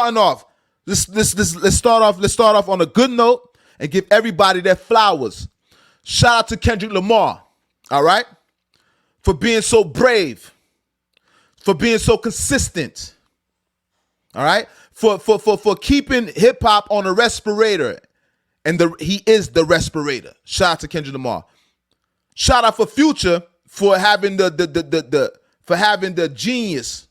Starting off, let's start off on a good note and give everybody their flowers. Shout out to Kendrick Lamar, all right, for being so brave, for being so consistent, all right, for keeping hip hop on a respirator, and he is the respirator. Shout out to Kendrick Lamar. Shout out for Future for having the genius,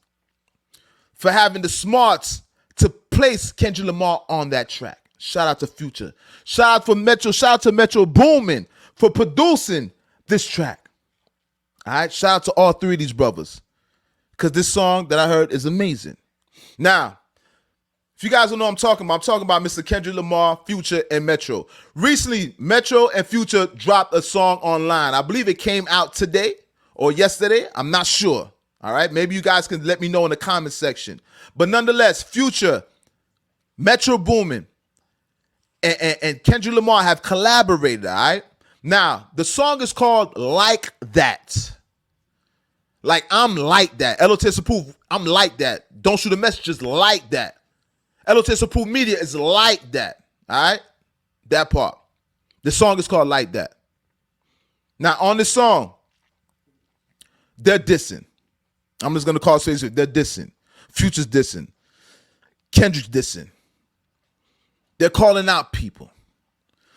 for having the smarts to place Kendrick Lamar on that track. Shout out to Future. Shout out to Metro Boomin for producing this track. All right, shout out to all three of these brothers, because this song that I heard is amazing. Now, if you guys don't know what I'm talking about Mr. Kendrick Lamar, Future, and Metro. Recently, Metro and Future dropped a song online. I believe it came out today or yesterday. I'm not sure. All right, maybe you guys can let me know in the comment section. But nonetheless, Future, Metro Boomin, and Kendrick Lamar have collaborated, all right? Now, the song is called Like That. Like, I'm like that. L.O.T.S approved. I'm like that. Don't shoot a message, just like that. L.O.T.S approved media is like that. All right? That part. The song is called Like That. Now, on this song, they're dissing. I'm just going to call it straight. They're dissing. Future's dissing. Kendrick's dissing. They're calling out people.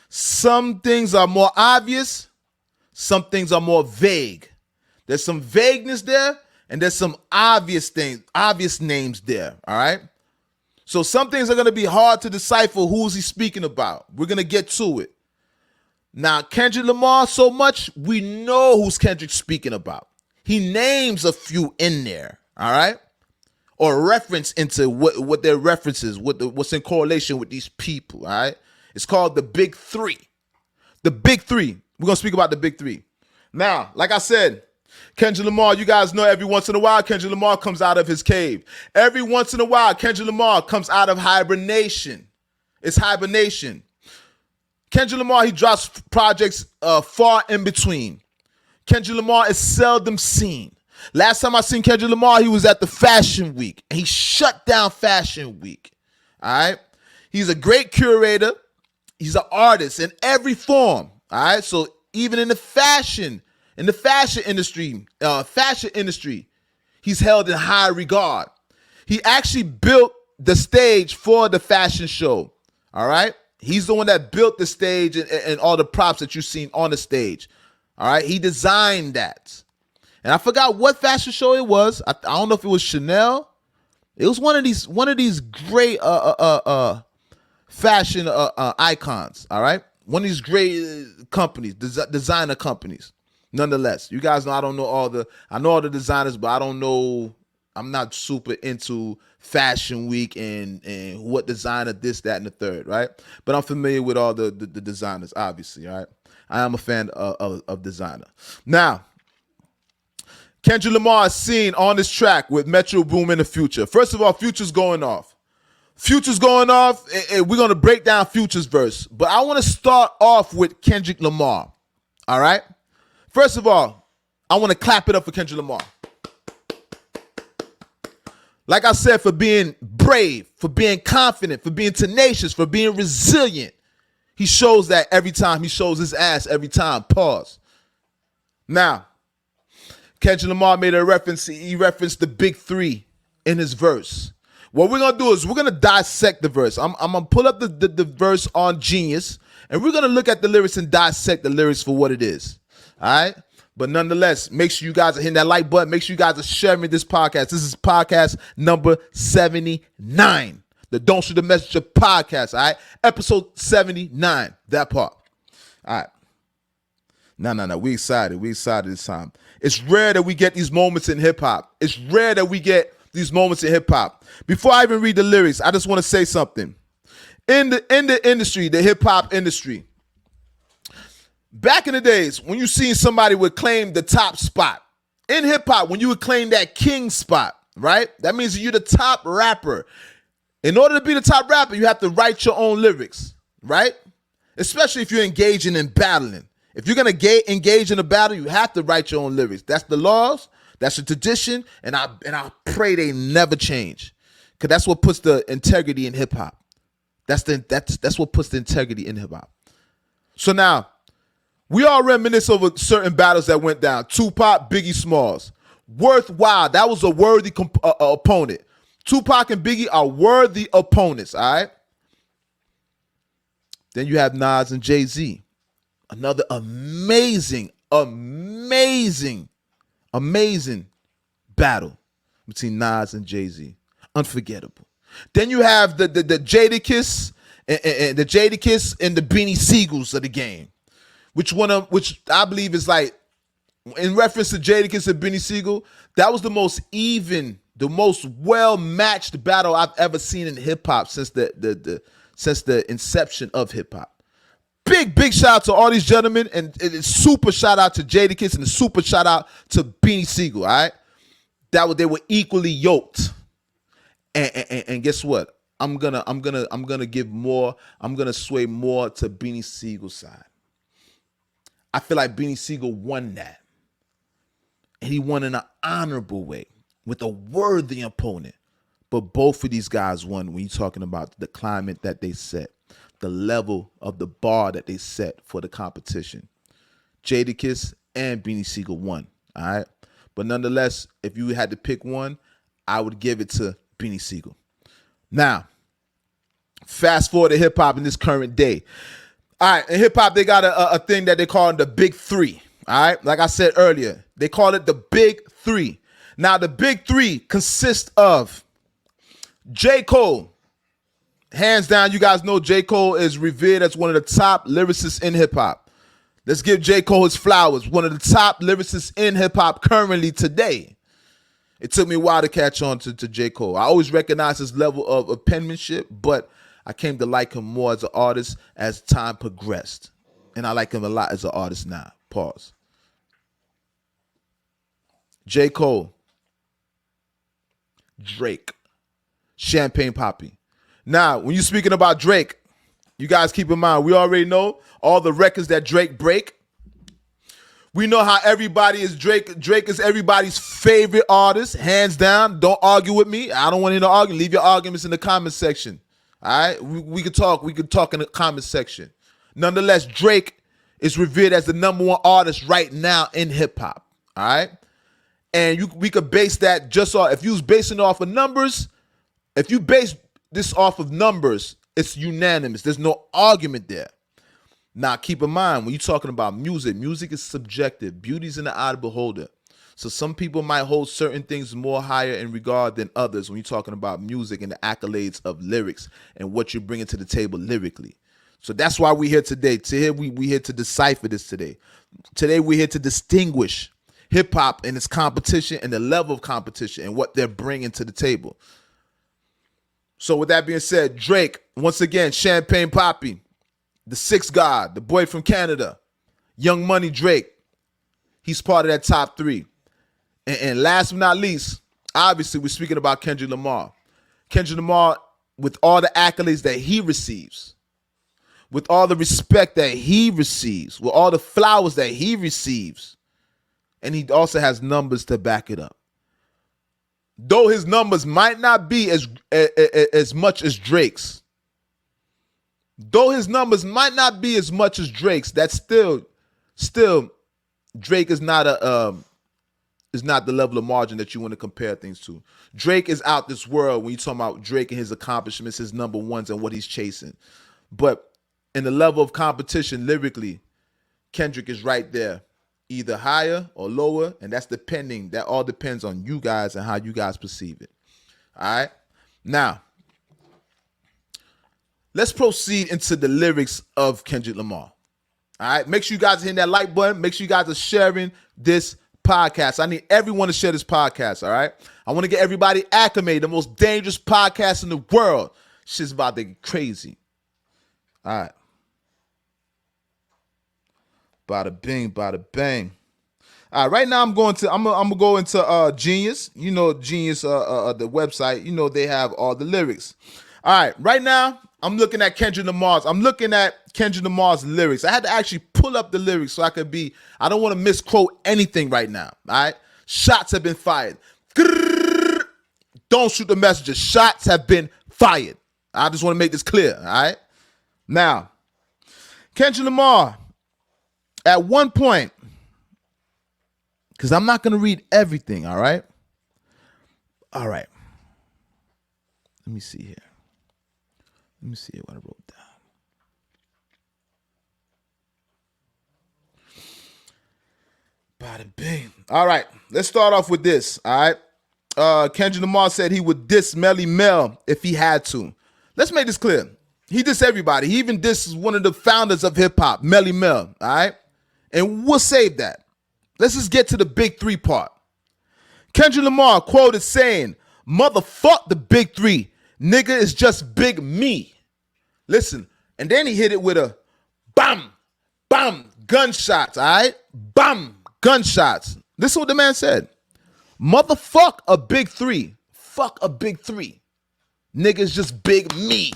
Some things are more obvious. Some things are more vague. There's some vagueness there, and there's some obvious things, obvious names there, all right? So some things are going to be hard to decipher who's he speaking about. We're going to get to it. Now, Kendrick Lamar, so much, we know who's Kendrick speaking about. He names a few in there, all right? Or reference into what their references, what's in correlation with these people, all right? It's called the Big Three. The Big Three. We're going to speak about the Big Three. Now, like I said, Kendrick Lamar, you guys know every once in a while, Kendrick Lamar comes out of his cave. Every once in a while, Kendrick Lamar comes out of hibernation. It's hibernation. Kendrick Lamar, he drops projects far in between. Kendrick Lamar is seldom seen. Last time I seen Kendrick Lamar, he was at the Fashion Week, and he shut down Fashion Week. All right? He's a great curator. He's an artist in every form. All right? So even in the fashion industry, he's held in high regard. He actually built the stage for the fashion show. All right? He's the one that built the stage and all the props that you've seen on the stage. All right? He designed that. And I forgot what fashion show it was. I don't know if it was Chanel. It was one of these great fashion icons. All right? One of these great companies, designer companies. Nonetheless, you guys know I know all the designers, but I don't know. I'm not super into Fashion Week and what designer this, that, and the third, right? But I'm familiar with all the designers, obviously, all right? I am a fan of designer. Now, Kendrick Lamar is seen on this track with Metro Boomin in the Future. First of all, Future's going off. Future's going off, and we're going to break down Future's verse. But I want to start off with Kendrick Lamar, all right? First of all, I want to clap it up for Kendrick Lamar. Like I said, for being brave, for being confident, for being tenacious, for being resilient. He shows that every time. He shows his ass every time. Pause. Now, Kendrick Lamar made a reference. He referenced the Big Three in his verse. What we're going to do is we're going to dissect the verse. I'm going to pull up the verse on Genius, and we're going to look at the lyrics and dissect the lyrics for what it is. All right? But nonetheless, make sure you guys are hitting that like button. Make sure you guys are sharing this podcast. This is podcast number 79. The Don't Shoot the Messenger podcast, all right? Episode 79, that part. All right. No. We excited. We excited this time. It's rare that we get these moments in hip-hop. It's rare that we get these moments in hip-hop. Before I even read the lyrics, I just want to say something. In the industry, the hip-hop industry, back in the days, when you seen somebody would claim the top spot, in hip-hop, when you would claim that king spot, right? That means you're the top rapper. In order to be the top rapper, you have to write your own lyrics, right? Especially if you're engaging in battling. If you're going to engage in a battle, you have to write your own lyrics. That's the laws. That's the tradition. And I pray they never change. Cause that's what puts the integrity in hip hop. That's what puts the integrity in hip hop. So now, we all reminisce over certain battles that went down. Tupac, Biggie Smalls. Worthwhile. That was a worthy opponent. Tupac and Biggie are worthy opponents, all right? Then you have Nas and Jay-Z. Another amazing battle between Nas and Jay-Z. Unforgettable. Then you have the Jadakiss and the Jadakiss and the Beanie Siegels of the game. Which I believe is like, in reference to Jadakiss and Beanie Siegel, that was the most even, the most well-matched battle I've ever seen in hip-hop since the inception of hip-hop. Big shout out to all these gentlemen, and it's super shout out to Jadakiss and a super shout out to Beanie Siegel, all right? They were equally yoked. And guess what? I'm gonna sway more to Beanie Siegel's side. I feel like Beanie Siegel won that. And he won in an honorable way with a worthy opponent. But both of these guys won when you're talking about the climate that they set, the level of the bar that they set for the competition. Jadakiss and Beanie Siegel won, all right? But nonetheless, if you had to pick one, I would give it to Beanie Siegel. Now, fast forward to hip-hop in this current day. All right, in hip-hop, they got a thing that they call the Big Three, all right? Like I said earlier, they call it the Big Three. Now, the Big Three consist of J. Cole. Hands down, you guys know J. Cole is revered as one of the top lyricists in hip-hop. Let's give J. Cole his flowers. One of the top lyricists in hip-hop currently today. It took me a while to catch on to J. Cole. I always recognized his level of penmanship, but I came to like him more as an artist as time progressed. And I like him a lot as an artist now. Pause. J. Cole. Drake. Champagne Papi. Now, when you're speaking about Drake, you guys keep in mind, we already know all the records that Drake break. We know how everybody is Drake. Drake is everybody's favorite artist, hands down. Don't argue with me. I don't want to hear no argument. Leave your arguments in the comment section. All right? We could talk. We could talk in the comment section. Nonetheless, Drake is revered as the #1 artist right now in hip-hop. All right? And we could base that just off, if you was basing it off of numbers, if you base this off of numbers, it's unanimous. There's no argument there. Now, keep in mind, when you're talking about music, music is subjective. Beauty's in the eye of the beholder. So some people might hold certain things more higher in regard than others when you're talking about music and the accolades of lyrics and what you're bringing to the table lyrically. So that's why we're here today. We're here to decipher this today. Today, we're here to distinguish hip-hop and its competition and the level of competition and what they're bringing to the table. So with that being said, Drake, once again, Champagne Papi, the Sixth God, the boy from Canada, Young Money Drake, he's part of that top three. And last but not least, obviously, we're speaking about Kendrick Lamar. Kendrick Lamar, with all the accolades that he receives, with all the respect that he receives, with all the flowers that he receives, and he also has numbers to back it up. Though his numbers might not be as much as Drake's, that's still Drake is not the level of margin that you want to compare things to. Drake is out this world when you're talking about Drake and his accomplishments, his #1s, and what he's chasing. But in the level of competition lyrically, Kendrick is right there, either higher or lower, and that all depends on you guys and how you guys perceive it. All right? Now, let's proceed into the lyrics of Kendrick Lamar. All right? Make sure you guys are hitting that like button. Make sure you guys are sharing this podcast. I need everyone to share this podcast, all right? I want to get everybody acclimated, the most dangerous podcast in the world. Shit's about to get crazy. All right. Bada bing, bada bang. All right, right now I'm gonna go into Genius. You know Genius, the website. You know they have all the lyrics. All right, right now I'm looking at Kendrick Lamar's lyrics. I had to actually pull up the lyrics so I don't want to misquote anything right now. All right, shots have been fired. Don't shoot the messenger. Shots have been fired. I just want to make this clear, all right? Now, Kendrick Lamar, at one point, because I'm not going to read everything, all right? All right. Let me see here. Let me see what I wrote down. Bada bing. All right, let's start off with this, all right? Kendrick Lamar said he would diss Melly Mel if he had to. Let's make this clear. He dissed everybody. He even dissed one of the founders of hip-hop, Melly Mel, all right? And we'll save that. Let's just get to the big three part. Kendrick Lamar quoted saying, "Motherfuck the big three. Nigga is just big me." Listen, and then he hit it with a bam, bam, gunshots, all right? Bam, gunshots. This is what the man said. Motherfuck a big three. Fuck a big three. Nigga is just big me.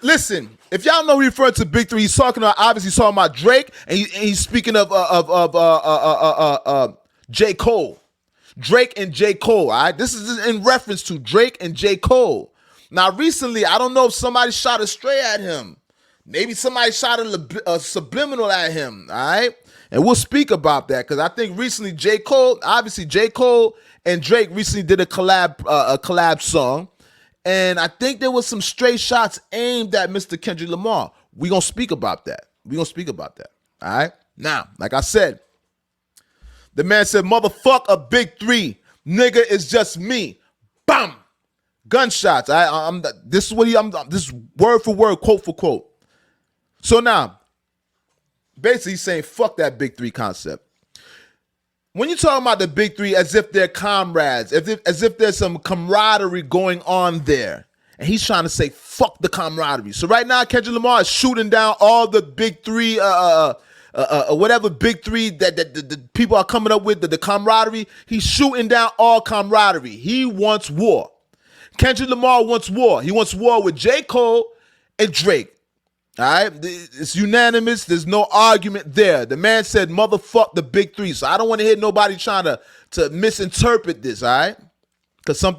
Listen, if y'all know he's referring to big three, he's talking about, obviously he's talking about Drake, and he's speaking of J. Cole. Drake and J. Cole, all right? This is in reference to Drake and J. Cole. Now, recently, I don't know if somebody shot a stray at him. Maybe somebody shot a subliminal at him, all right? And we'll speak about that, because I think recently J. Cole and Drake recently did a collab song, and I think there was some stray shots aimed at Mr. Kendrick Lamar. We're going to speak about that. All right? Now, like I said, the man said, "Motherfuck a big three. Nigga is just me." Bam! Gunshots. This is word for word, quote for quote. So now, basically he's saying, fuck that big three concept. When you're talking about the big three as if they're comrades, as if there's some camaraderie going on there, and he's trying to say, fuck the camaraderie. So right now, Kendrick Lamar is shooting down all the big three, whatever big three that the people are coming up with, the camaraderie. He's shooting down all camaraderie. He wants war. Kendrick Lamar wants war. He wants war with J. Cole and Drake. All right? It's unanimous. There's no argument there. The man said, motherfuck the big three. So I don't want to hear nobody trying to misinterpret this, all right? Because some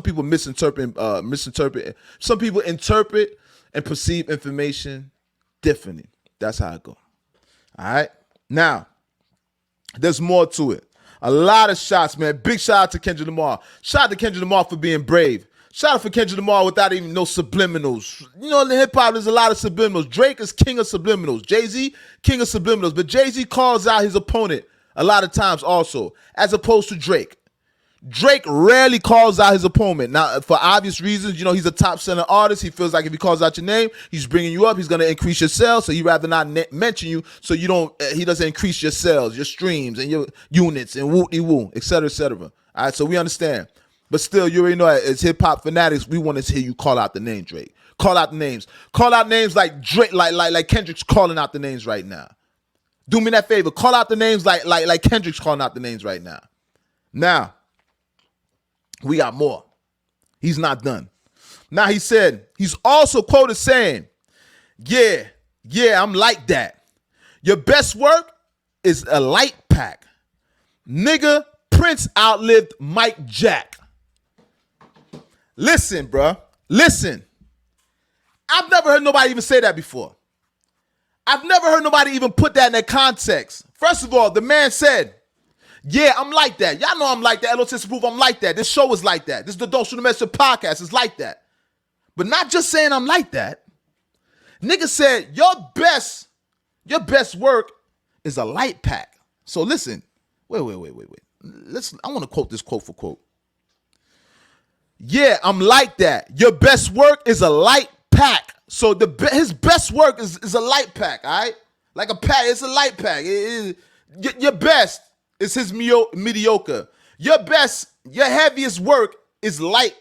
people misinterpret. Some people interpret and perceive information differently. That's how it goes. All right? Now, there's more to it. A lot of shots, man. Big shout out to Kendrick Lamar. Shout out to Kendrick Lamar for being brave. Shout out for Kendrick Lamar without even no subliminals. You know, in hip-hop, there's a lot of subliminals. Drake is king of subliminals. Jay-Z, king of subliminals. But Jay-Z calls out his opponent a lot of times also, as opposed to Drake. Drake rarely calls out his opponent. Now, for obvious reasons, you know, he's a top-selling artist. He feels like if he calls out your name, he's bringing you up. He's going to increase your sales, so he'd rather not mention you so he doesn't increase your sales, your streams, and your units, and woo-de-woo, et cetera, et cetera. All right, so we understand. But still, you already know, as hip-hop fanatics, we want to hear you call out the name Drake. Call out the names. Call out names like Drake, like Kendrick's calling out the names right now. Do me that favor. Call out the names like Kendrick's calling out the names right now. Now, we got more. He's not done. Now he said, he's also quoted saying, yeah, I'm like that. Your best work is a light pack. Nigga, Prince outlived Mike Jack. Listen, bruh. Listen. I've never heard nobody even say that before. I've never heard nobody even put that in their context. First of all, the man said, yeah, I'm like that. Y'all know I'm like that. L.O.T.S proof I'm like that. This show is like that. This is the Don't Shoot the Messenger podcast. It's like that. But not just saying I'm like that. Nigga said, your best work is a light pack. So listen. Wait. I want to quote this quote for quote. Yeah, I'm like that. Your best work is a light pack. So his best work is a light pack, all right? Like a pack, it's a light pack. Your best is his mediocre. Your best, your heaviest work is light.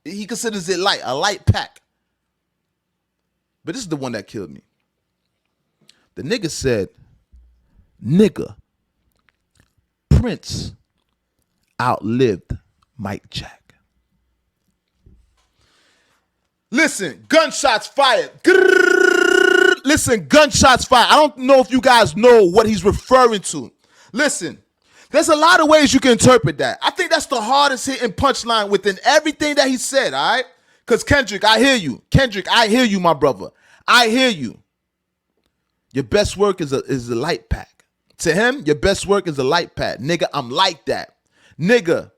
He considers it light, a light pack. But this is the one that killed me. The nigga said, nigga, Prince outlived Mike Jack. Listen, gunshots fired. Listen, gunshots fired. I don't know if you guys know what he's referring to. Listen, There's a lot of ways you can interpret that. I think that's the hardest hitting punchline within everything that he said, all right? Because Kendrick, I hear you. Kendrick, I hear you, my brother. I hear you. Your best work is a light pack. To him, your best work is a light pack. Nigga, I'm like that. Nigga,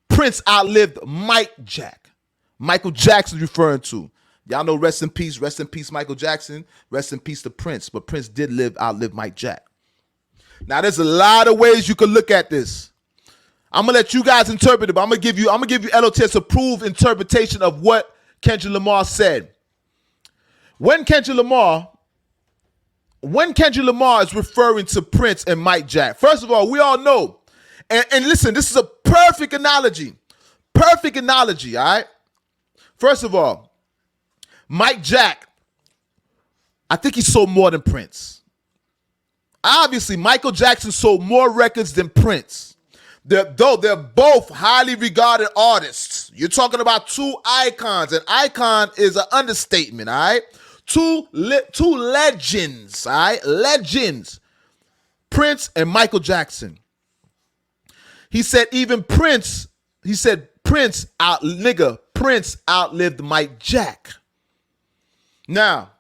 Prince outlived Mike Jack. Michael Jackson's referring to. Y'all know rest in peace, Michael Jackson, rest in peace to Prince. But Prince did outlive Mike Jack. Now, there's a lot of ways you can look at this. I'm gonna let you guys interpret it, but I'm gonna give you L.O.T.S approved interpretation of what Kendrick Lamar said. When Kendrick Lamar is referring to Prince and Mike Jack, first of all, we all know, and listen, this is a perfect analogy. Perfect analogy, all right? First of all, Mike Jack, I think he sold more than Prince. Obviously, Michael Jackson sold more records than Prince. Though they're both highly regarded artists. You're talking about two icons. An icon is an understatement, all right? Two legends, all right? Legends. Prince and Michael Jackson. He said Prince outlived Mike Jack. Now,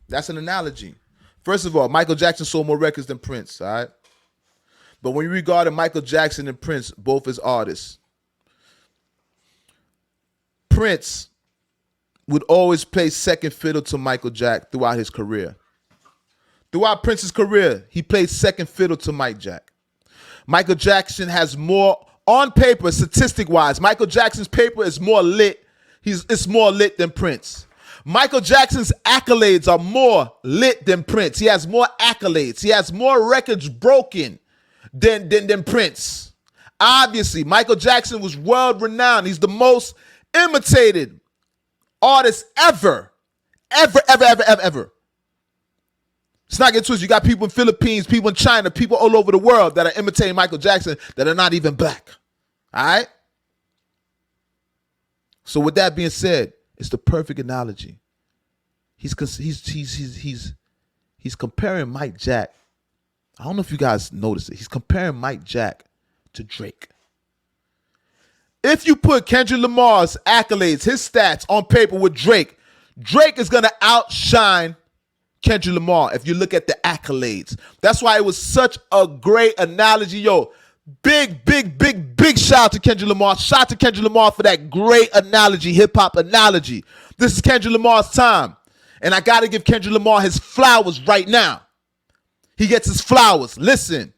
that's an analogy. First of all, Michael Jackson sold more records than Prince, all right? But when you regard Michael Jackson and Prince both as artists, Prince would always play second fiddle to Michael Jack throughout his career. Throughout Prince's career, he played second fiddle to Mike Jack. Michael Jackson has more, on paper, statistic-wise, Michael Jackson's paper is more lit. It's more lit than Prince. Michael Jackson's accolades are more lit than Prince. He has more accolades. He has more records broken than Prince. Obviously, Michael Jackson was world-renowned. He's the most imitated artist ever. Ever. It's not getting twisted. You got people in Philippines, people in China, people all over the world that are imitating Michael Jackson that are not even black. All right? So with that being said, it's the perfect analogy. He's comparing Mike Jack. I don't know if you guys noticed it. He's comparing Mike Jack to Drake. If you put Kendrick Lamar's accolades, his stats on paper with Drake, Drake is going to outshine Kendrick Lamar if you look at the accolades. That's why it was such a great analogy. Yo, big shout out to Kendrick Lamar. Shout out to Kendrick Lamar for that great analogy, hip-hop analogy. This is Kendrick Lamar's time. And I got to give Kendrick Lamar his flowers right now. He gets his flowers. Listen.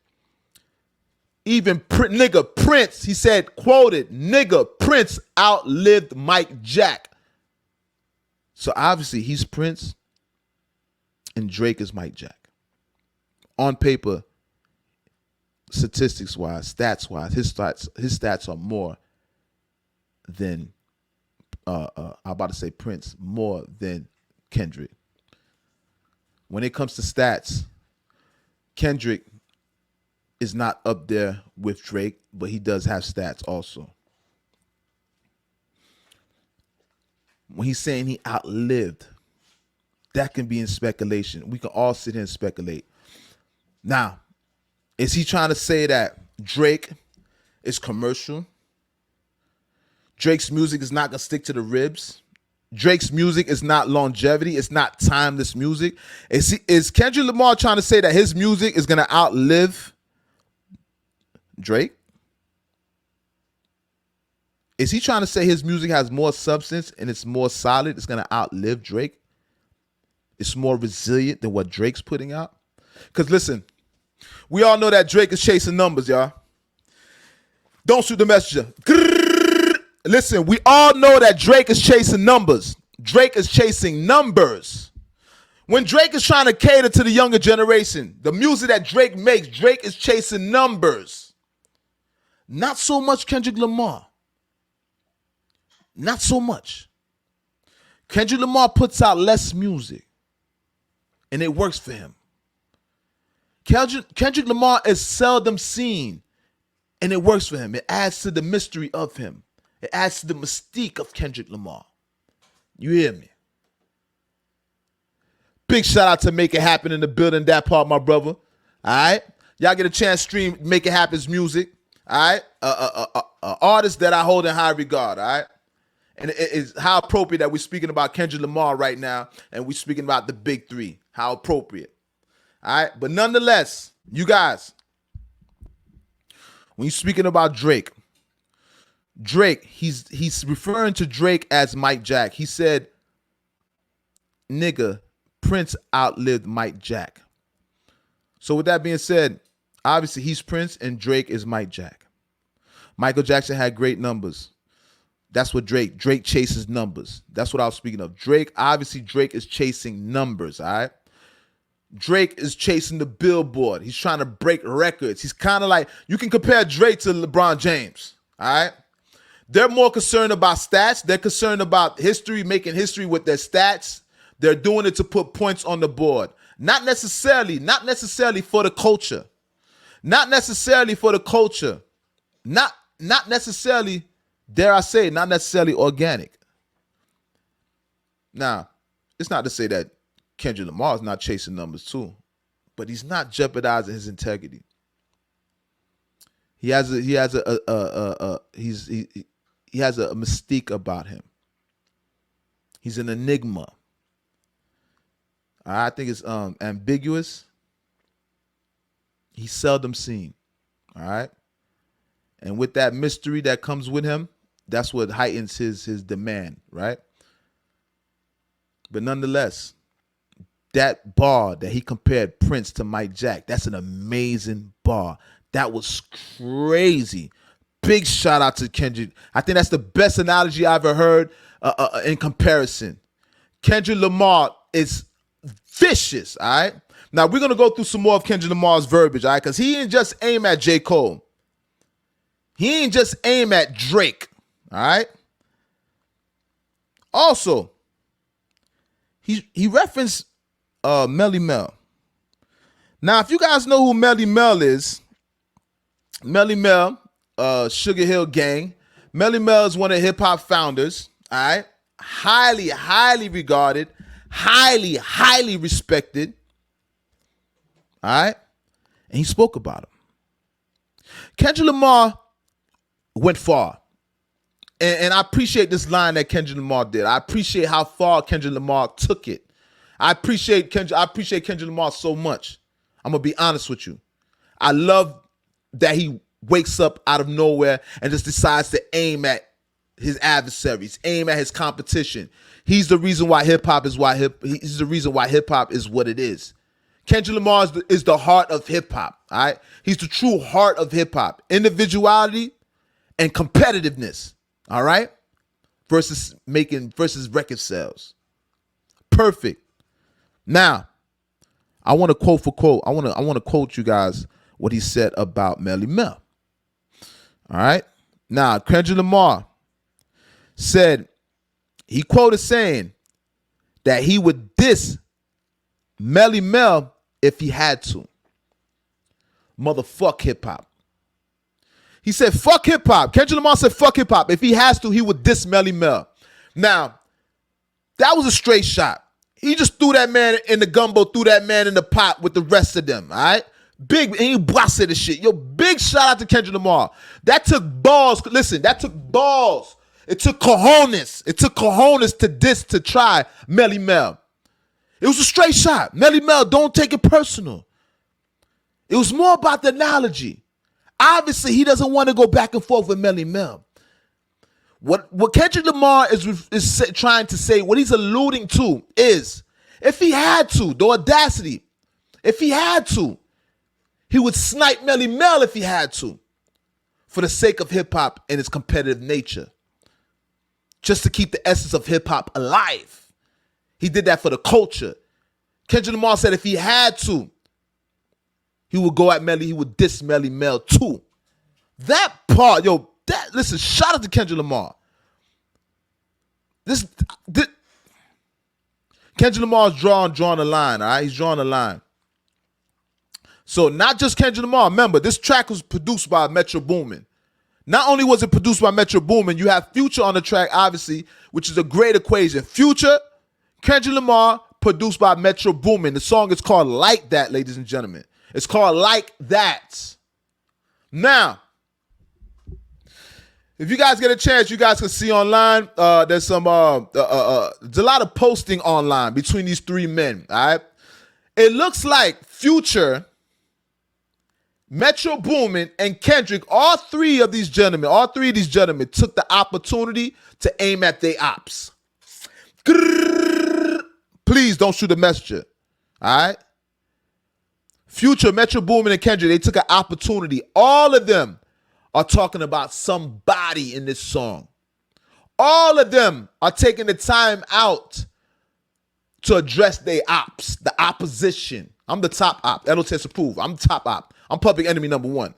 Even Prince, he said, quoted, Prince outlived Mike Jack. So obviously he's Prince and Drake is Mike Jack. On paper, statistics-wise, stats-wise, his stats are more than, I'm about to say Prince, more than Kendrick. When it comes to stats, Kendrick is not up there with Drake, but he does have stats also. When he's saying he outlived, that can be in speculation. We can all sit here and speculate. Now, is he trying to say that Drake is commercial? Drake's music is not going to stick to the ribs? Drake's music is not longevity. It's not timeless music. Is Kendrick Lamar trying to say that his music is going to outlive Drake? Is he trying to say his music has more substance and it's more solid? It's going to outlive Drake? It's more resilient than what Drake's putting out? Because listen, we all know that Drake is chasing numbers, y'all. Don't shoot the messenger. Listen, we all know that Drake is chasing numbers. Drake is chasing numbers. When Drake is trying to cater to the younger generation, the music that Drake makes, Drake is chasing numbers. Not so much Kendrick Lamar. Not so much. Kendrick Lamar puts out less music, and it works for him. Kendrick Lamar is seldom seen, and it works for him. It adds to the mystery of him. It adds to the mystique of Kendrick Lamar. You hear me? Big shout out to Make It Happen in the building, that part, my brother. All right? Y'all get a chance to stream Make It Happen's music. All right, artist that I hold in high regard. All right, and it is how appropriate that we're speaking about Kendrick Lamar right now, and we're speaking about the big three. How appropriate. All right, but nonetheless, you guys, when you're speaking about Drake, he's referring to Drake as Mike Jack. He said, "Nigga, Prince outlived Mike Jack." So with that being said, obviously he's Prince and Drake is Mike Jack. Michael Jackson had great numbers. That's what Drake chases numbers. That's what I was speaking of. Drake is chasing numbers, all right? Drake is chasing the billboard. He's trying to break records. He's kind of like, you can compare Drake to LeBron James, all right? They're more concerned about stats. They're concerned about history, making history with their stats. They're doing it to put points on the board. Not necessarily for the culture. Not necessarily for the culture. Not necessarily, dare I say, not necessarily organic. Now, it's not to say that Kendrick Lamar is not chasing numbers too, but he's not jeopardizing his integrity. He has a mystique about him. He's an enigma. I think it's ambiguous. He's seldom seen. All right. And with that mystery that comes with him, that's what heightens his demand, right? But nonetheless, that bar that he compared Prince to Mike Jack, that's an amazing bar. That was crazy. Big shout out to Kendrick. I think that's the best analogy I've ever heard in comparison. Kendrick Lamar is vicious, all right? Now, we're going to go through some more of Kendrick Lamar's verbiage, all right? Because he ain't just aim at J. Cole. He ain't just aim at Drake, all right? Also, he referenced Melly Mel. Now, if you guys know who Melly Mel is, Melly Mel, Sugar Hill Gang. Melly Mel is one of hip-hop founders, all right? Highly, highly regarded, highly, highly respected, all right? And he spoke about him. Kendrick Lamar went far. And I appreciate this line that Kendrick Lamar did. I appreciate how far Kendrick Lamar took it. I appreciate Kendrick Lamar so much. I'm going to be honest with you. I love that he wakes up out of nowhere and just decides to aim at his adversaries, aim at his competition. He's the reason why hip-hop is he's the reason why hip-hop is what it is. Kendrick Lamar is the heart of hip-hop, all right? He's the true heart of hip-hop. Individuality and competitiveness, all right? Versus record sales. Perfect. Now, I want to quote for quote. I want to quote you guys what he said about Melly Mel. All right? Now, Kendrick Lamar said, he quoted saying that he would diss Melly Mel if he had to. Motherfuck hip hop. He said, fuck hip hop. Kendrick Lamar said, fuck hip hop. If he has to, he would diss Melly Mel. Now, that was a straight shot. He just threw that man in the gumbo, threw that man in the pot with the rest of them, all right? Big, and he blasted the shit. Yo, big shout out to Kendrick Lamar. That took balls. Listen, that took balls. It took cojones. It took cojones to try Melly Mel. It was a straight shot. Melly Mel, don't take it personal. It was more about the analogy. Obviously, he doesn't want to go back and forth with Melly Mel. What Kendrick Lamar is trying to say, what he's alluding to is, if he had to, the audacity, if he had to, he would snipe Melly Mel if he had to, for the sake of hip-hop and its competitive nature. Just to keep the essence of hip-hop alive. He did that for the culture. Kendrick Lamar said if he had to, he would go at Melly, he would diss Melly Mel too. That part, listen, shout out to Kendrick Lamar. This Kendrick Lamar's drawing a line, all right? He's drawing a line. So not just Kendrick Lamar. Remember, this track was produced by Metro Boomin. Not only was it produced by Metro Boomin, you have Future on the track, obviously, which is a great equation. Future, Kendrick Lamar, produced by Metro Boomin. The song is called Like That, ladies and gentlemen. It's called Like That. Now, If you guys get a chance, you guys can see online. There's some there's a lot of posting online between these three men. All right, it looks like Future, Metro Boomin, and Kendrick, all three of these gentlemen took the opportunity to aim at their ops. Please don't shoot a messenger. All right. Future, Metro Boomin, and Kendrick, they took an opportunity. All of them are talking about somebody in this song. All of them are taking the time out to address their ops, the opposition. I'm the top op. L.O.T.S approve. I'm the top op. I'm public enemy number one.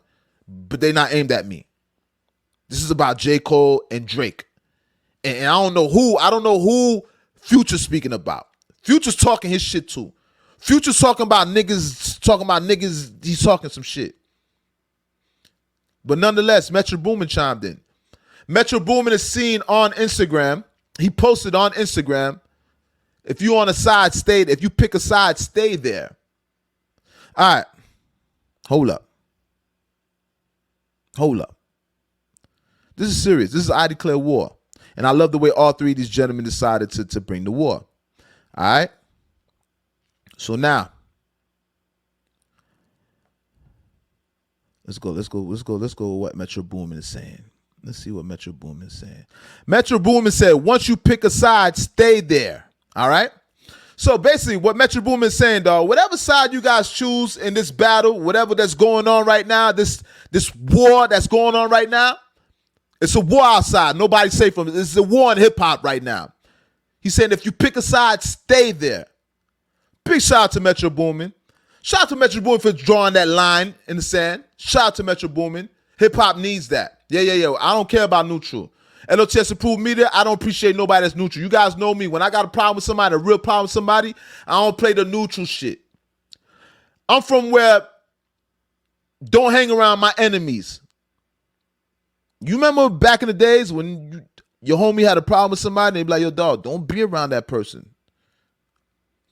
But they not aimed at me. This is about J. Cole and Drake. And I don't know who Future's speaking about. Future's talking his shit too. Future's talking about niggas, he's talking some shit. But nonetheless, Metro Boomin chimed in. Metro Boomin is seen on Instagram. He posted on Instagram, if you on a side, if you pick a side, stay there. All right. Hold up. This is serious. This is I declare war. And I love the way all three of these gentlemen decided to bring the war. All right. So now, let's go with what Metro Boomin is saying. Let's see what Metro Boomin is saying. Metro Boomin said, once you pick a side, stay there. All right. So basically what Metro Boomin is saying, dog, whatever side you guys choose in this battle, whatever that's going on right now, this war that's going on right now, it's a war outside. Nobody's safe from it. It's a war in hip hop right now. He's saying if you pick a side, stay there. Big shout out to Metro Boomin. Shout out to Metro Boomin for drawing that line in the sand. Shout out to Metro Boomin. Hip hop needs that. Yeah. I don't care about neutral. L.O.T.S approved media, I don't appreciate nobody that's neutral. You guys know me. When I got a problem with somebody, a real problem with somebody, I don't play the neutral shit. I'm from where don't hang around my enemies. You remember back in the days when your homie had a problem with somebody, they'd be like, yo, dog, don't be around that person.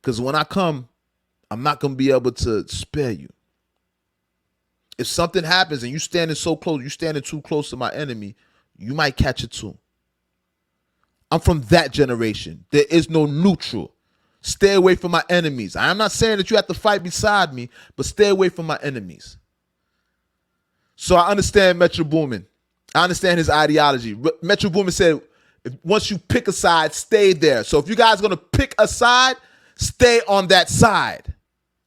Because when I come, I'm not going to be able to spare you. If something happens and you standing so close, you standing too close to my enemy, you might catch it too. I'm from that generation. There is no neutral. Stay away from my enemies. I am not saying that you have to fight beside me, but stay away from my enemies. So I understand Metro Boomin. I understand his ideology. Metro Boomin said, once you pick a side, stay there. So if you guys are going to pick a side, stay on that side.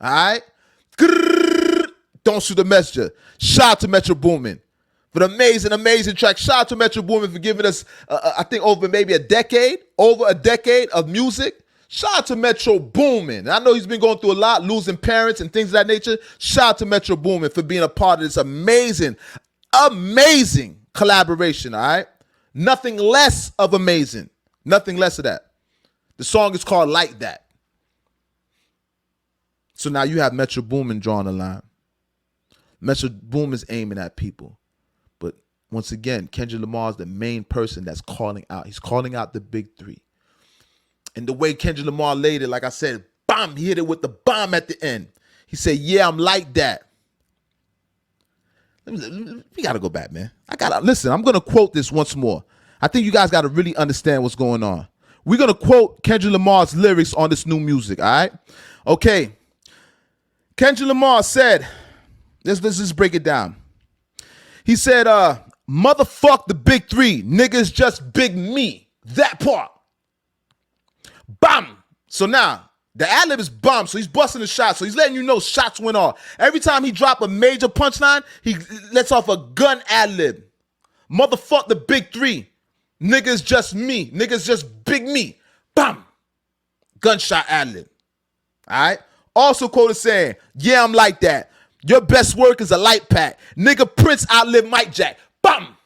All right? Don't shoot the messenger. Shout out to Metro Boomin for the amazing track. Shout out to Metro Boomin for giving us, I think, over a decade of music. Shout out to Metro Boomin. I know he's been going through a lot, losing parents and things of that nature. Shout out to Metro Boomin for being a part of this amazing collaboration, all right? Nothing less of amazing. Nothing less of that. The song is called Like That. So now you have Metro Boomin drawing a line. Metro Boomin's aiming at people. But once again, Kendrick Lamar is the main person that's calling out. He's calling out the big three. And the way Kendrick Lamar laid it, like I said, bomb, he hit it with the bomb at the end. He said, yeah, I'm like that. We got to go back, man. Listen, I'm going to quote this once more. I think you guys got to really understand what's going on. We're going to quote Kendrick Lamar's lyrics on this new music, all right? Okay. Kendrick Lamar said, let's just break it down. He said, motherfuck the big three. Niggas just big me. That part. Bam. So now, the ad-lib is bomb, so he's busting the shots. So he's letting you know shots went off. Every time he drop a major punchline, he lets off a gun ad-lib. Motherfuck the big three. Niggas just me. Niggas just big me. Bam. Gunshot ad-lib. All right? Also quoted saying, yeah, I'm like that. Your best work is a light pack. Nigga Prince outlived Mike Jack. Bam.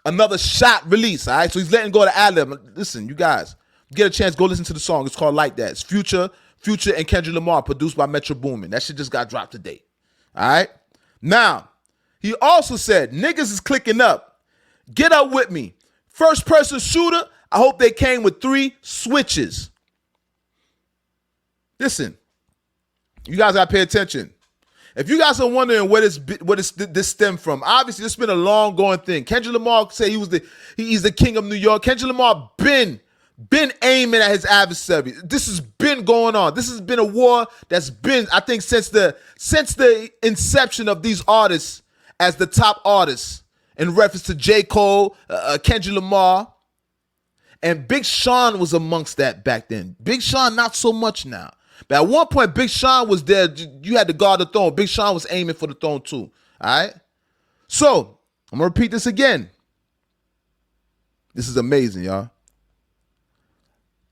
Another shot release. All right? So he's letting go of the ad-lib. Listen, you guys, get a chance, go listen to the song. It's called Like That. It's Future and Kendrick Lamar, produced by Metro Boomin. That shit just got dropped today. All right? Now, he also said, niggas is clicking up. Get up with me. First person shooter, I hope they came with 3 switches. Listen, you guys got to pay attention. If you guys are wondering this stem from, obviously this has been a long going thing. Kendrick Lamar say he's the king of New York. Kendrick Lamar been aiming at his adversary. This has been going on. This has been a war that's been, I think, since the inception of these artists as the top artists, in reference to J. Cole, Kendrick Lamar, and Big Sean was amongst that back then. Big Sean, not so much now. But at one point, Big Sean was there. You had to guard the throne. Big Sean was aiming for the throne too. All right? So, I'm going to repeat this again. This is amazing, y'all.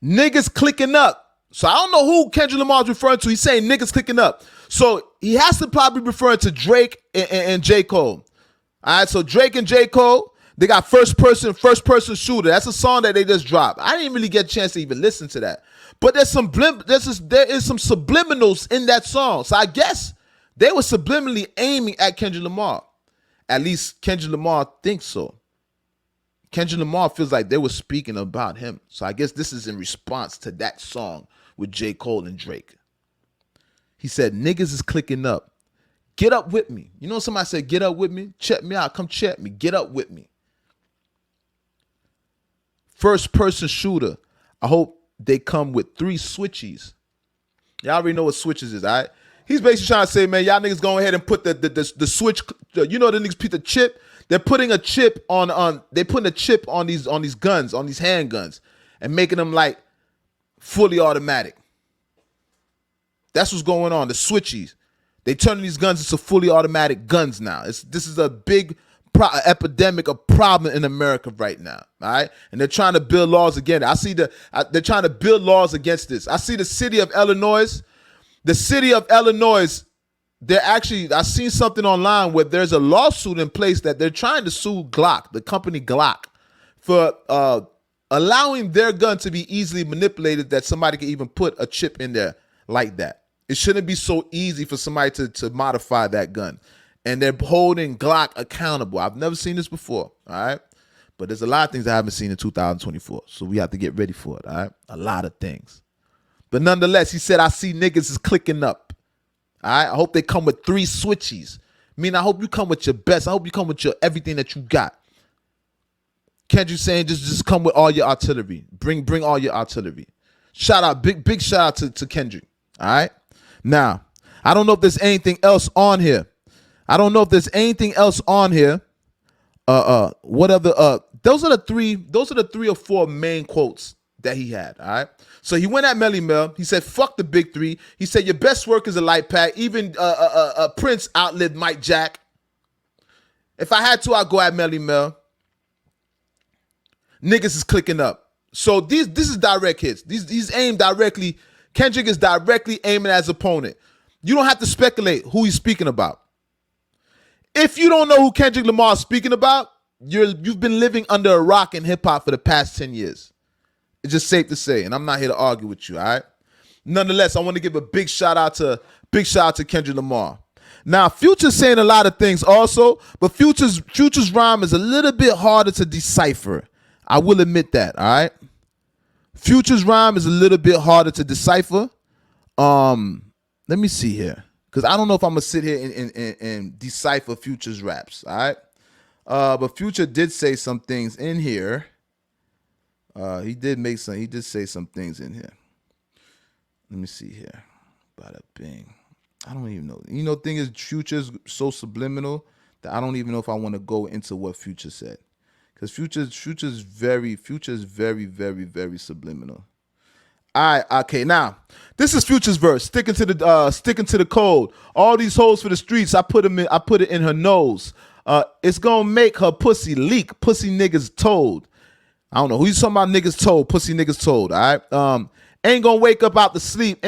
Niggas clicking up. So, I don't know who Kendrick Lamar is referring to. He's saying niggas clicking up. So, he has to probably be referring to Drake and J. Cole. All right? So, Drake and J. Cole, they got first person shooter. That's a song that they just dropped. I didn't really get a chance to even listen to that. But there is some subliminals in that song. So I guess they were subliminally aiming at Kendrick Lamar. At least Kendrick Lamar thinks so. Kendrick Lamar feels like they were speaking about him. So I guess this is in response to that song with J. Cole and Drake. He said, niggas is clicking up. Get up with me. You know somebody said, get up with me? Check me out. Come check me. Get up with me. First person shooter. I hope they come with 3 switchies. Y'all already know what switches is, all right? He's basically trying to say, man, y'all niggas go ahead and put the switch, you know, the niggas put the chip. They're putting a chip on they're putting a chip on these guns, on these handguns, and making them like fully automatic. That's what's going on. The switchies. They turning these guns into fully automatic guns now. This is a big epidemic, a problem in America right now, all right? And they're trying to build laws against it. They're trying to build laws against this. I see the city of Illinois. The city of Illinois, I've seen something online where there's a lawsuit in place that they're trying to sue Glock, the company Glock, for allowing their gun to be easily manipulated, that somebody can even put a chip in there like that. It shouldn't be so easy for somebody to modify that gun. And they're holding Glock accountable. I've never seen this before, all right? But there's a lot of things I haven't seen in 2024, so we have to get ready for it, all right? A lot of things. But nonetheless, he said, I see niggas is clicking up, all right? I hope they come with 3 switchies. I mean, I hope you come with your best. I hope you come with your everything that you got. Kendrick saying, just come with all your artillery. Bring all your artillery. Shout out, big shout out to Kendrick, all right? Now, I don't know if there's anything else on here. What other those are the 3 or 4 main quotes that he had, all right? So he went at Melly Mel. He said, fuck the big 3. He said, your best work is a light pack. Even Prince outlived Mike Jack. If I had to, I'd go at Melly Mel. Niggas is clicking up. So this is direct hits. He's aimed directly. Kendrick is directly aiming at his opponent. You don't have to speculate who he's speaking about. If you don't know who Kendrick Lamar is speaking about, you've been living under a rock in hip-hop for the past 10 years. It's just safe to say, and I'm not here to argue with you, all right? Nonetheless, I want to give a big shout out to Kendrick Lamar. Now, Future's saying a lot of things also, but Future's rhyme is a little bit harder to decipher. I will admit that, all right? Future's rhyme is a little bit harder to decipher. Let me see here. Because I don't know if I'm going to sit here and decipher Future's raps, all right? But Future did say some things in here. He did say some things in here. Let me see here. Bada bing. I don't even know. You know, thing is, Future's so subliminal that I don't even know if I want to go into what Future said. Because Future's very, very, very subliminal. All right, okay, now this is Future's verse. Sticking to the code. All these hoes for the streets, I put it in her nose. It's gonna make her pussy leak. Pussy niggas told. I don't know who you talking about. Niggas told. Pussy niggas told. All right. Ain't gonna wake up out the sleep.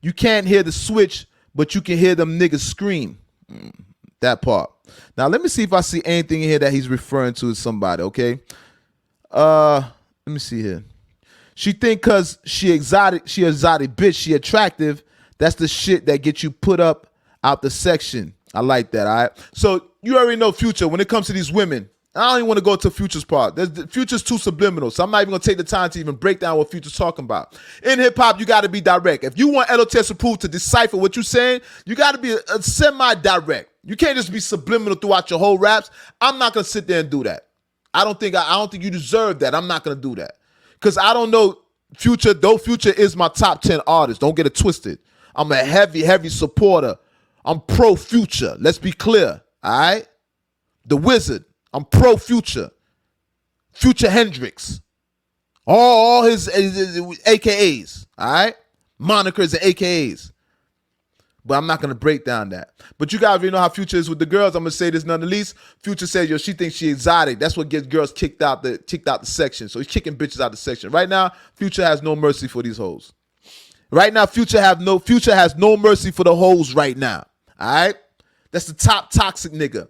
You can't hear the switch, but you can hear them niggas scream. That part. Now let me see if I see anything in here that he's referring to as somebody. Okay. Let me see here. She think cause she exotic bitch, she attractive. That's the shit that gets you put up out the section. I like that, all right? So you already know Future, when it comes to these women, I don't even want to go to Future's part. Future's too subliminal, so I'm not even going to take the time to even break down what Future's talking about. In hip-hop, you got to be direct. If you want L.O.T.S approved to decipher what you're saying, you got to be a semi-direct. You can't just be subliminal throughout your whole raps. I'm not going to sit there and do that. I don't think you deserve that. I'm not going to do that. Because I don't know Future, though Future is my top 10 artist. Don't get it twisted. I'm a heavy supporter. I'm pro-Future. Let's be clear, all right? The Wizard. I'm pro-Future. Future Hendrix. All his AKAs, all right? Monikers and AKAs. But I'm not going to break down that. But you guys already know how Future is with the girls. I'm going to say this nonetheless. Future says, yo, she thinks she exotic. That's what gets girls kicked out the section. So he's kicking bitches out the section. Right now, Future has no mercy for these hoes. Right now, Future has no mercy for the hoes right now. All right? That's the top toxic nigga.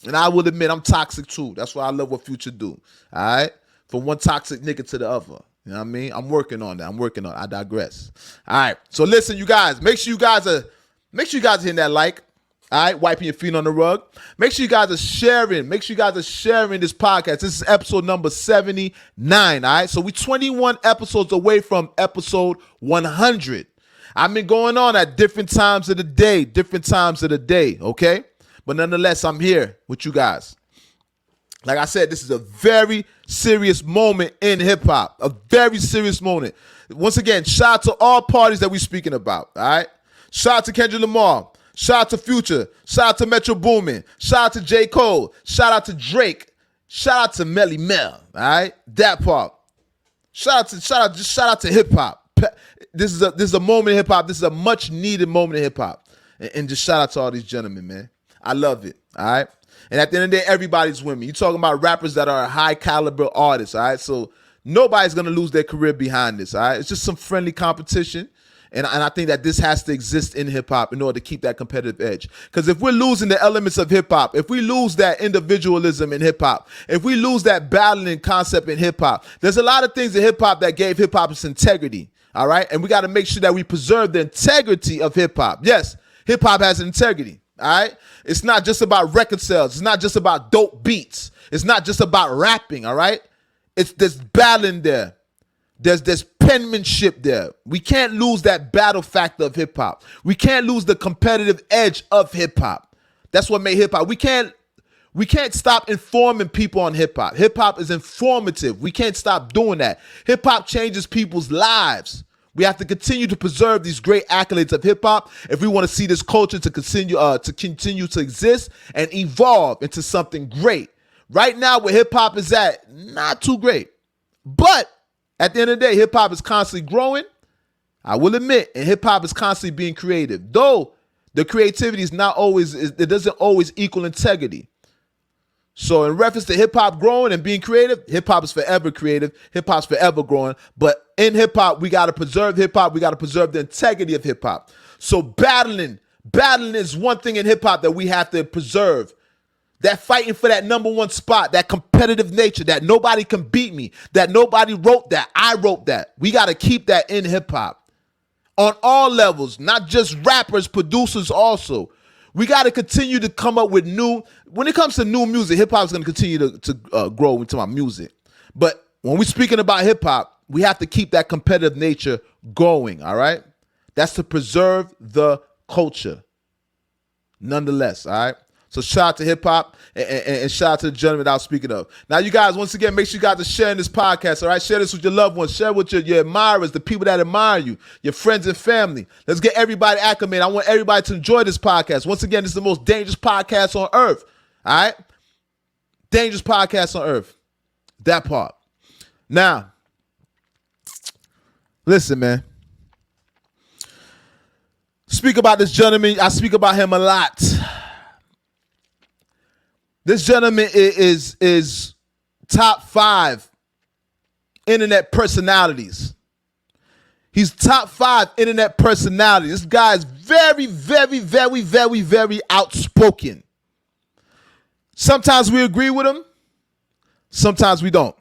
And I will admit I'm toxic too. That's why I love what Future do. All right? From one toxic nigga to the other. You know what I mean? I'm working on that. I digress. All right. So listen, you guys. Make sure you guys are hitting that like. All right? Wiping your feet on the rug. Make sure you guys are sharing. Make sure you guys are sharing this podcast. This is episode number 79. All right? So we 21 episodes away from episode 100. I've been going on at different times of the day. Okay? But nonetheless, I'm here with you guys. Like I said, this is a very serious moment in hip-hop. A very serious moment. Once again, shout out to all parties that we're speaking about, all right? Shout out to Kendrick Lamar. Shout out to Future. Shout out to Metro Boomin. Shout out to J. Cole. Shout out to Drake. Shout out to Melly Mel, all right? That part. Shout out to hip-hop. This is a moment in hip-hop. This is a much-needed moment in hip-hop. And just shout out to all these gentlemen, man. I love it, all right? And at the end of the day, everybody's winning. You're talking about rappers that are high caliber artists, all right? So nobody's going to lose their career behind this, all right? It's just some friendly competition. And I think that this has to exist in hip-hop in order to keep that competitive edge. Because if we're losing the elements of hip-hop, if we lose that individualism in hip-hop, if we lose that battling concept in hip-hop, there's a lot of things in hip-hop that gave hip-hop its integrity, all right? And we got to make sure that we preserve the integrity of hip-hop. Yes, hip-hop has integrity. All right? It's not just about record sales. It's not just about dope beats. It's not just about rapping, all right? There's battling there. There's penmanship there. We can't lose that battle factor of hip-hop. We can't lose the competitive edge of hip-hop. That's what made hip-hop. We can't stop informing people on hip-hop. Hip-hop is informative. We can't stop doing that. Hip-hop changes people's lives. We have to continue to preserve these great accolades of hip-hop if we want to see this culture to continue to exist and evolve into something great. Right now, where hip-hop is at, not too great. But at the end of the day, hip-hop is constantly growing. I will admit, and hip-hop is constantly being creative. Though the creativity is not always, it doesn't always equal integrity. So in reference to hip-hop growing and being creative, hip-hop is forever creative. Hip-hop's forever growing. But in hip-hop, we got to preserve hip-hop. We got to preserve the integrity of hip-hop. So battling is one thing in hip-hop that we have to preserve. That fighting for that number one spot, that competitive nature, that nobody can beat me, that nobody wrote that, I wrote that. We got to keep that in hip-hop. On all levels, not just rappers, producers also. We got to continue to come up with when it comes to new music, hip-hop is going to continue to grow into my music. But when we're speaking about hip-hop, we have to keep that competitive nature going, all right? That's to preserve the culture. Nonetheless, all right? So shout out to hip-hop and shout out to the gentleman that I was speaking of. Now, you guys, once again, make sure you guys are sharing this podcast, all right? Share this with your loved ones. Share with your admirers, the people that admire you, your friends and family. Let's get everybody acclimated. I want everybody to enjoy this podcast. Once again, this is the most dangerous podcast on earth, all right? Dangerous podcast on earth. That part. Now, listen, man. Speak about this gentleman. I speak about him a lot. This gentleman is top 5 internet personalities. He's top 5 internet personalities. This guy is very, very, very, very, very outspoken. Sometimes we agree with him. Sometimes we don't.